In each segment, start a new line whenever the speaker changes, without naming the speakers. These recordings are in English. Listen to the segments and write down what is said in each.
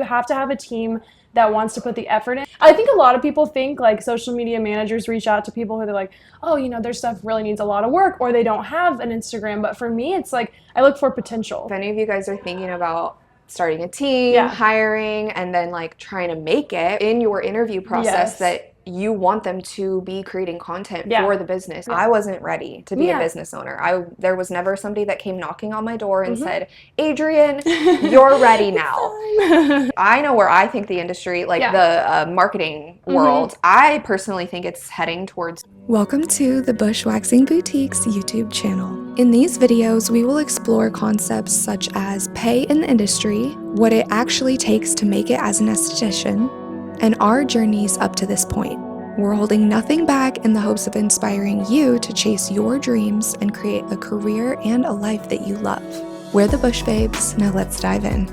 you have to have a team that wants to put the effort in. I think a lot of people think like social media managers reach out to people who they're like, oh, you know, their stuff really needs a lot of work, or they don't have an Instagram. But for me, it's like I look for potential.
If any of you guys are thinking about starting a team, hiring, and then like trying to make it in your interview process that you want them to be creating content for the business. I wasn't ready to be a business owner. There was never somebody that came knocking on my door and said, Adrienne, you're ready now. I know where I think the industry, like the marketing world, I personally think it's heading towards.
Welcome to the Bushwaxing Boutiques YouTube channel. In these videos, we will explore concepts such as pay in the industry, what it actually takes to make it as an esthetician, and our journeys up to this point. We're holding nothing back in the hopes of inspiring you to chase your dreams and create a career and a life that you love. We're the Bush Babes, now let's dive in.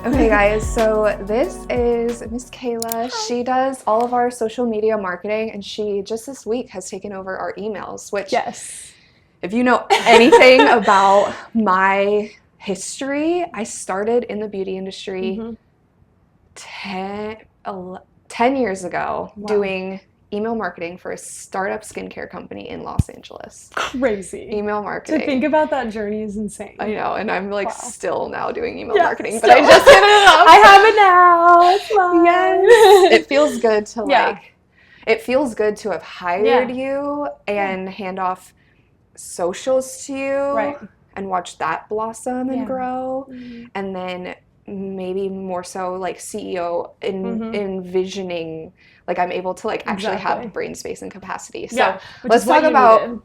Okay guys, so this is Miss Kayla. She does all of our social media marketing, and she just this week has taken over our emails, which if you know anything about my history, I started in the beauty industry 10 years ago doing email marketing for a startup skincare company in Los Angeles.
Crazy.
Email marketing.
To think about that journey is insane.
I know, and I'm like still now doing email marketing, but I just hit it up.
I have it now. It's fine.
Yes. It feels good to it feels good to have hired you and hand off socials to you and watch that blossom and grow. And then maybe more so like CEO envisioning, like I'm able to like actually have brain space and capacity. So let's talk about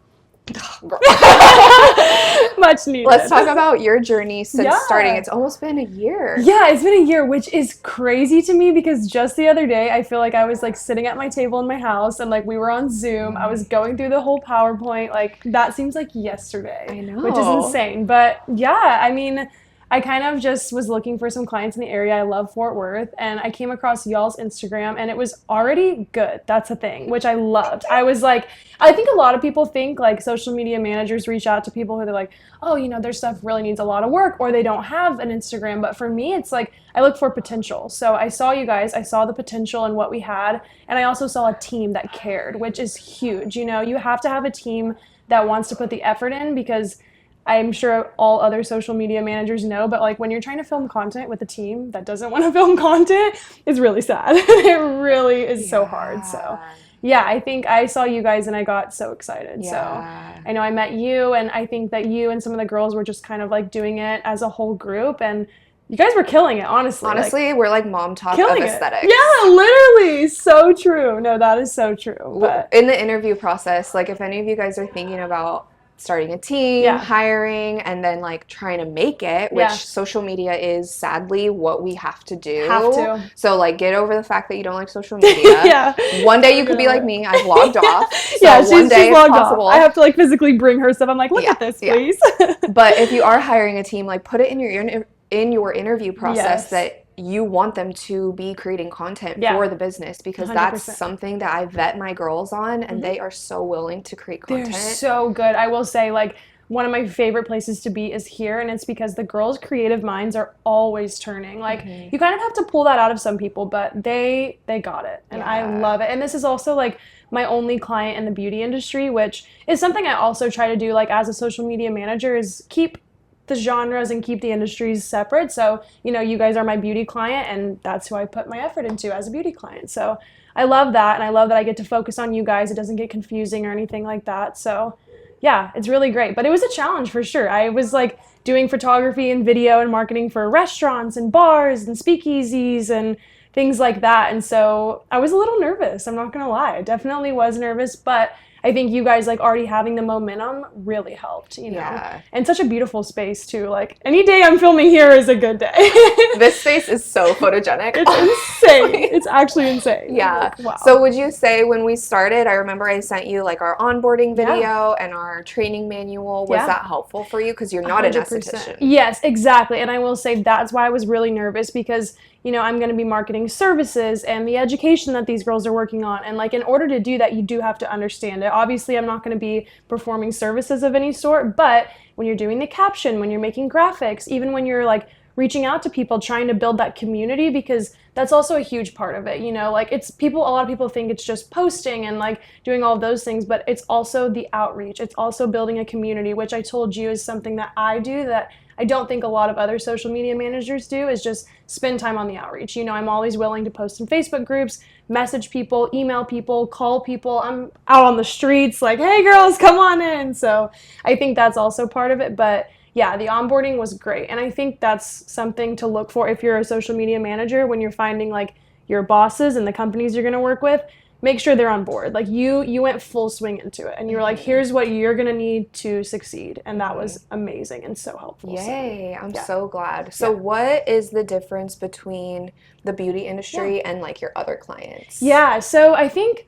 much needed.
Let's talk about your journey since starting. It's almost been a year.
Yeah, it's been a year, which is crazy to me because just the other day I feel like I was like sitting at my table in my house and like we were on Zoom. I was going through the whole PowerPoint. Like that seems like yesterday.
I know.
Which is insane. But yeah, I mean, I kind of just was looking for some clients in the area. I love Fort Worth, and I came across y'all's Instagram, and it was already good. That's a thing, which I loved. I was like, I think a lot of people think like social media managers reach out to people who they're like, oh, you know, their stuff really needs a lot of work, or they don't have an Instagram. But for me, it's like I look for potential. So I saw you guys, I saw the potential in what we had, and I also saw a team that cared, which is huge. You know, you have to have a team that wants to put the effort in, because I'm sure all other social media managers know, but like when you're trying to film content with a team that doesn't want to film content, it's really sad. It really is so hard. So yeah, I think I saw you guys and I got so excited. So I know I met you, and I think that you and some of the girls were just kind of like doing it as a whole group, and you guys were killing it, honestly.
Honestly, like, we're like mom talk of aesthetics.
Yeah, literally. So true. No, that is so true. But
in the interview process, like if any of you guys are thinking about starting a team, hiring, and then like trying to make it, which social media is sadly what we have to do. So like get over the fact that you don't like social media. One day you could be like me. I've logged off. So
she's logged off. I have to like physically bring her stuff. I'm like, look at this, please.
But if you are hiring a team, like put it in your interview process that you want them to be creating content for the business, because 100%. That's something that I vet my girls on, and they are so willing to create content.
They're so good. I will say, like, one of my favorite places to be is here, and it's because the girls' creative minds are always turning. Like, you kind of have to pull that out of some people, but they got it, and I love it. And this is also, like, my only client in the beauty industry, which is something I also try to do, like, as a social media manager, is keep the genres and keep the industries separate. So, you know, you guys are my beauty client, and that's who I put my effort into as a beauty client. So I love that, and I love that I get to focus on you guys. It doesn't get confusing or anything like that. So yeah, it's really great. But it was a challenge for sure. I was like doing photography and video and marketing for restaurants and bars and speakeasies and things like that. And so I was a little nervous. I'm not going to lie. I definitely was nervous, but I think you guys like already having the momentum really helped, you know, and such a beautiful space too. Like any day I'm filming here is a good day.
This space is so photogenic.
It's insane. It's actually insane.
Yeah. Like, wow. So would you say when we started, I remember I sent you like our onboarding video and our training manual. Was that helpful for you? Because you're not 100%. An esthetician.
Yes, exactly. And I will say that's why I was really nervous, because you know, I'm going to be marketing services and the education that these girls are working on. And like, in order to do that, you do have to understand it. Obviously, I'm not going to be performing services of any sort, but when you're doing the caption, when you're making graphics, even when you're like reaching out to people, trying to build that community, because that's also a huge part of it. You know, like a lot of people think it's just posting and like doing all of those things, but it's also the outreach. It's also building a community, which I told you is something that I do that I don't think a lot of other social media managers do, is just spend time on the outreach. You know, I'm always willing to post in Facebook groups, message people, email people, call people. I'm out on the streets like, hey girls, come on in. So I think that's also part of it. But yeah, the onboarding was great. And I think that's something to look for if you're a social media manager, when you're finding like your bosses and the companies you're going to work with. Make sure they're on board. Like you went full swing into it and you were like, here's what you're going to need to succeed. And that was amazing and so helpful.
Yay. I'm so glad. So what is the difference between the beauty industry and like your other clients?
Yeah. So I think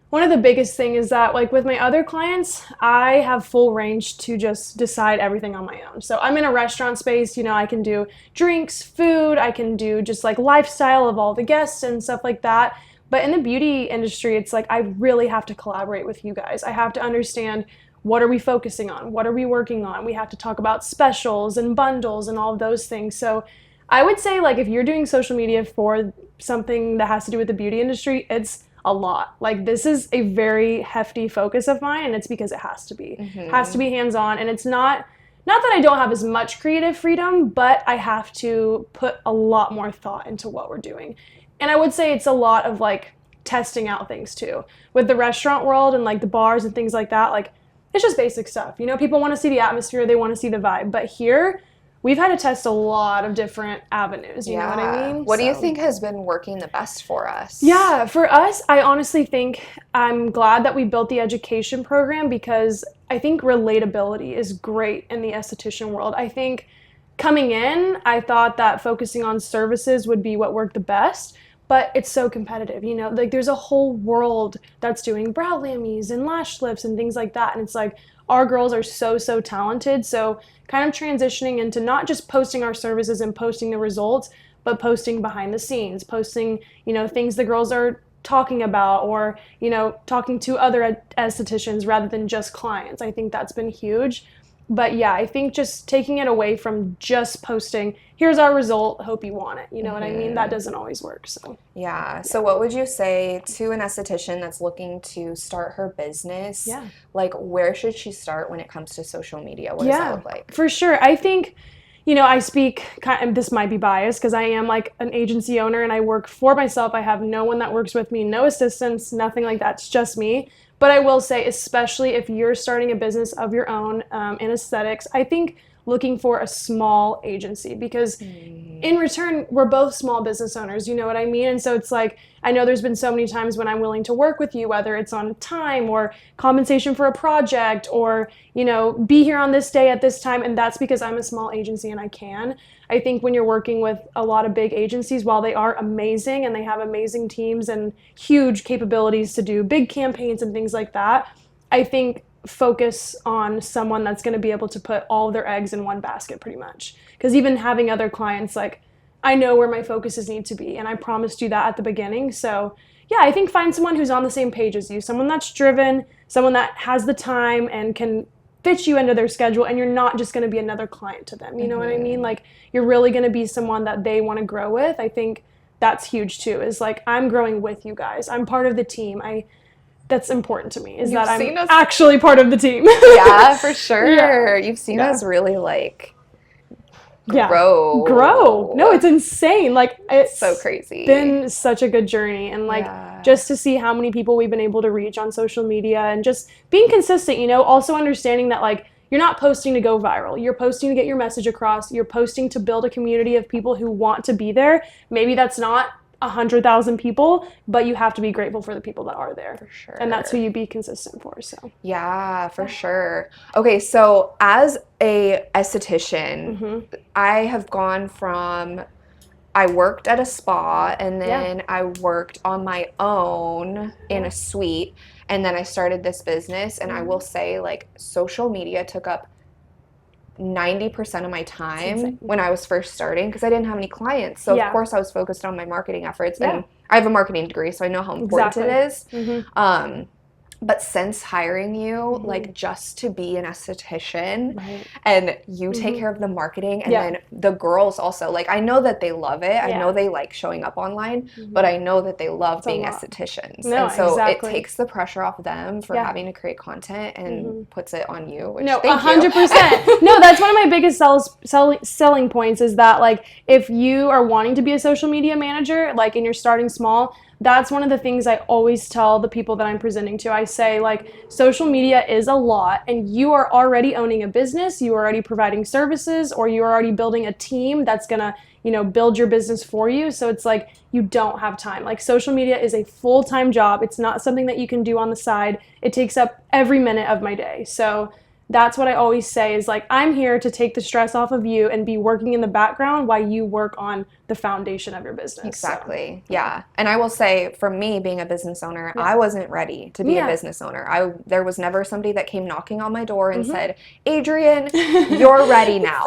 one of the biggest thing is that like with my other clients, I have full range to just decide everything on my own. So I'm in a restaurant space, you know, I can do drinks, food, I can do just like lifestyle of all the guests and stuff like that. But in the beauty industry, it's like I really have to collaborate with you guys. I have to understand, what are we focusing on? What are we working on? We have to talk about specials and bundles and all of those things. So I would say like if you're doing social media for something that has to do with the beauty industry, it's a lot. Like this is a very hefty focus of mine, and it's because it has to be. It has to be hands-on, and it's not that I don't have as much creative freedom, but I have to put a lot more thought into what we're doing. And I would say it's a lot of like testing out things too. With the restaurant world and like the bars and things like that, like it's just basic stuff. You know, people want to see the atmosphere, they want to see the vibe. But here, we've had to test a lot of different avenues. You know what I mean?
What do you think has been working the best for us?
Yeah, for us, I honestly think I'm glad that we built the education program, because I think relatability is great in the esthetician world. I think coming in, I thought that focusing on services would be what worked the best. But it's so competitive, you know, like there's a whole world that's doing brow lammies and lash lifts and things like that. And it's like, our girls are so talented. So kind of transitioning into not just posting our services and posting the results, but posting behind the scenes, posting, you know, things the girls are talking about, or, you know, talking to other estheticians rather than just clients. I think that's been huge. But yeah, I think just taking it away from just posting, here's our result, hope you want it. You know what I mean? That doesn't always work. So
yeah. So what would you say to an esthetician that's looking to start her business?
Yeah.
Like, where should she start when it comes to social media? What does that look like?
For sure. I think, you know, I speak, this might be biased because I am like an agency owner and I work for myself. I have no one that works with me, no assistants, nothing like that. It's just me. But I will say, especially if you're starting a business of your own in aesthetics, I think looking for a small agency, because in return, we're both small business owners, you know what I mean? And so it's like, I know there's been so many times when I'm willing to work with you, whether it's on time or compensation for a project, or, you know, be here on this day at this time. And that's because I'm a small agency and I can. I think when you're working with a lot of big agencies, while they are amazing and they have amazing teams and huge capabilities to do big campaigns and things like that, I think focus on someone that's going to be able to put all of their eggs in one basket pretty much. Because even having other clients, like, I know where my focuses need to be, and I promised you that at the beginning. So yeah, I think find someone who's on the same page as you, someone that's driven, someone that has the time and can fit you into their schedule, and you're not just going to be another client to them. You know what I mean? Like, you're really going to be someone that they want to grow with. I think that's huge too, is like, I'm growing with you guys. I'm part of the team. That's important to me, is that I'm actually part of the team.
Yeah, for sure. You've seen us really like grow.
No, it's insane. Like, it's
so crazy.
Been such a good journey, and like just to see how many people we've been able to reach on social media, and just being consistent, you know, also understanding that like, you're not posting to go viral. You're posting to get your message across. You're posting to build a community of people who want to be there. Maybe that's not 100,000 people, but you have to be grateful for the people that are there.
For sure.
And that's who you be consistent for. So
yeah, for sure. Okay, so as a esthetician, I have gone from, I worked at a spa, and then I worked on my own in a suite, and then I started this business. And I will say, like, social media took up 90% of my time when I was first starting, because I didn't have any clients. So of course I was focused on my marketing efforts, and I have a marketing degree, so I know how important it is. But since hiring you, like just to be an esthetician and you take care of the marketing and then the girls also, like I know that they love it. I know they like showing up online, but I know that they love being estheticians. And so it takes the pressure off them for having to create content and puts it on you. Which,
no, 100%. No, that's one of my biggest selling points is that like if you are wanting to be a social media manager, like and you're starting small, that's one of the things I always tell the people that I'm presenting to. I say, like, social media is a lot, and you are already owning a business, you are already providing services, or you're already building a team that's going to, you know, build your business for you. So it's like you don't have time. Like, social media is a full-time job. It's not something that you can do on the side. It takes up every minute of my day. So that's what I always say is like, I'm here to take the stress off of you and be working in the background while you work on the foundation of your business.
Exactly. So, yeah. And I will say for me being a business owner, I wasn't ready to be a business owner. There was never somebody that came knocking on my door and said, Adrienne, you're ready now.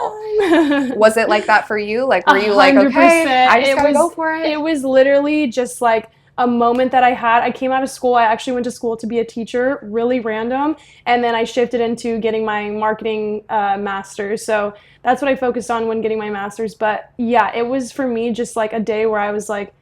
Was it like that for you? Like, were you 100%. Like, okay, I just gotta go for it?
It was literally just like a moment that I had. I came out of school. I actually went to school to be a teacher, really random. And then I shifted into getting my marketing master's. So that's what I focused on when getting my master's. But yeah, it was for me just like a day where I was like,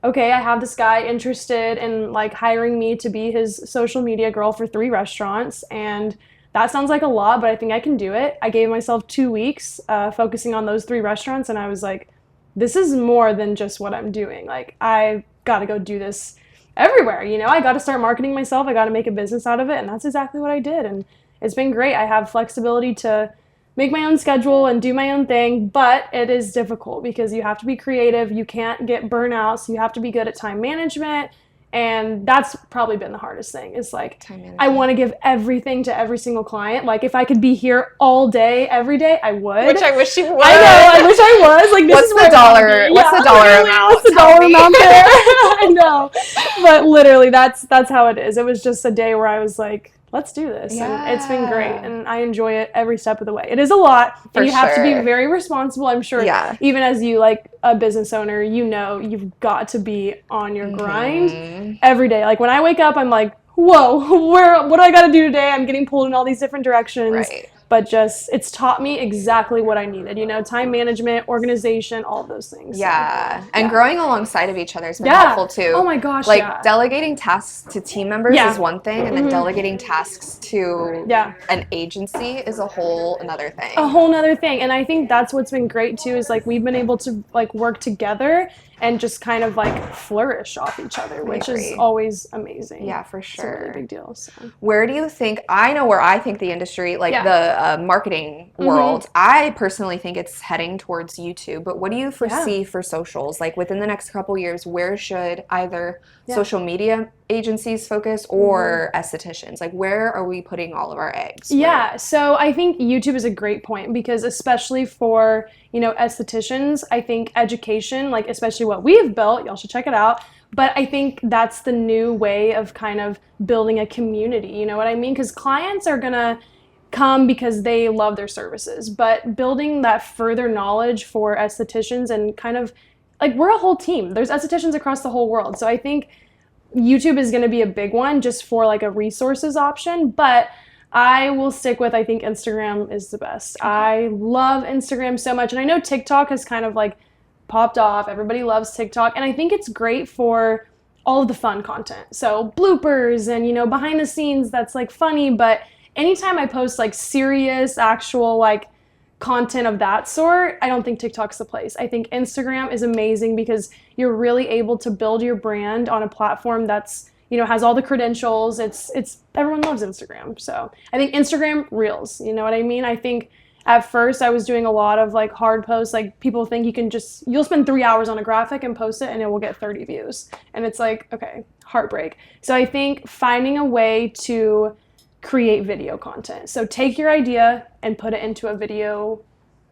okay, I have this guy interested in like hiring me to be his social media girl for 3 restaurants. And that sounds like a lot, but I think I can do it. I gave myself 2 weeks focusing on those 3 restaurants. And I was like, this is more than just what I'm doing. Like, I got to go do this everywhere. You know, I got to start marketing myself. I got to make a business out of it. And that's exactly what I did. And it's been great. I have flexibility to make my own schedule and do my own thing, but it is difficult because you have to be creative. You can't get burnout. So you have to be good at time management. And that's probably been the hardest thing is like, I want to give everything to every single client. Like if I could be here all day, every day, I would.
Which I wish you would.
I know, I wish I was. Like, this
what's the dollar? What's the dollar amount?
What's the dollar amount there? I know. But literally that's how it is. It was just a day where I was like, let's do this. Yeah. And it's been great. And I enjoy it every step of the way. It is a lot. And you have to be very responsible. I'm sure even as you like a business owner, you know, you've got to be on your grind every day. Like when I wake up, I'm like, whoa, what do I got to do today? I'm getting pulled in all these different directions.
Right.
But just, it's taught me exactly what I needed, you know, time management, organization, all of those things.
Yeah. So, and growing alongside of each other has been helpful too.
Oh my gosh.
Like delegating tasks to team members is one thing, and then delegating tasks to an agency is a whole another thing.
A whole nother thing. And I think that's what's been great too, is like we've been able to like work together and just kind of like flourish off each other, which is always amazing.
Yeah, for sure.
It's a really big deal. So.
Where do you think, I know where I think the industry, like the marketing world, I personally think it's heading towards YouTube, but what do you foresee for socials? Like within the next couple years, where should either social media agencies focus or estheticians? Like where are we putting all of our eggs?
Yeah, so I think YouTube is a great point because especially for, you know, estheticians, I think education, like especially what we've built, y'all should check it out. But I think that's the new way of kind of building a community, you know what I mean? Because clients are going to come because they love their services, but building that further knowledge for estheticians and kind of like we're a whole team. There's estheticians across the whole world. So I think YouTube is going to be a big one just for like a resources option, but I will stick with, I think Instagram is the best. I love Instagram so much. And I know TikTok has kind of like popped off. Everybody loves TikTok. And I think it's great for all of the fun content. So bloopers and, you know, behind the scenes that's like funny. But anytime I post like serious, actual like content of that sort, I don't think TikTok's the place. I think Instagram is amazing because you're really able to build your brand on a platform that's, you know, has all the credentials. It's everyone loves Instagram. So I think Instagram Reels, you know what I mean? I think at first I was doing a lot of like hard posts. Like people think you'll spend 3 hours on a graphic and post it and it will get 30 views. And it's like, okay, heartbreak. So I think finding a way to create video content. So take your idea and put it into a video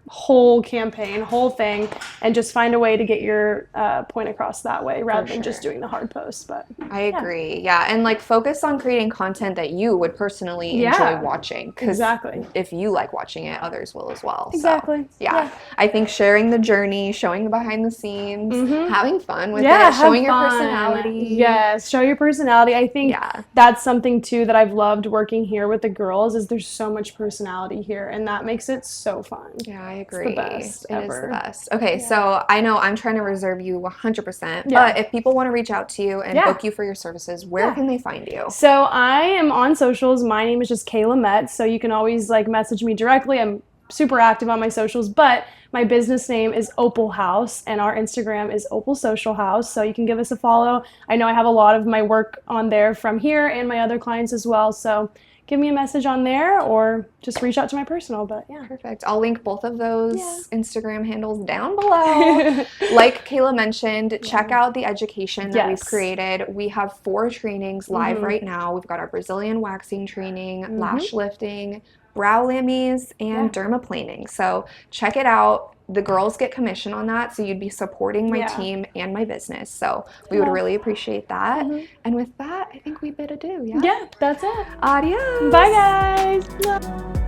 whole campaign, whole thing, and just find a way to get your point across that way rather than just doing the hard posts. But
I agree. Yeah. And like focus on creating content that you would personally enjoy watching.
Exactly.
If you like watching it, others will as well.
Exactly.
So, yeah. I think sharing the journey, showing the behind the scenes, having fun with it, showing your personality.
Yes, show your personality. I think that's something too that I've loved working here with the girls is there's so much personality here, and that makes it so fun.
Yeah, I agree.
It's the best ever.
It is the best. Okay, so I know I'm trying to reserve you 100%, but if people want to reach out to you and book you for your services, where can they find you?
So I am on socials. My name is just Kayla Metz, so you can always like message me directly. I'm super active on my socials, but my business name is Opal House, and our Instagram is Opal Social House, so you can give us a follow. I know I have a lot of my work on there from here and my other clients as well, so give me a message on there or just reach out to my personal. But yeah.
Perfect. I'll link both of those Instagram handles down below. Like Kayla mentioned, check out the education that we've created. We have 4 trainings live right now. We've got our Brazilian waxing training, lash lifting, brow lammies, and dermaplaning. So check it out. The girls get commission on that, so you'd be supporting my team and my business. So we would really appreciate that. And with that, I think we bid adieu.
Yeah, that's it.
Adios.
Bye, guys.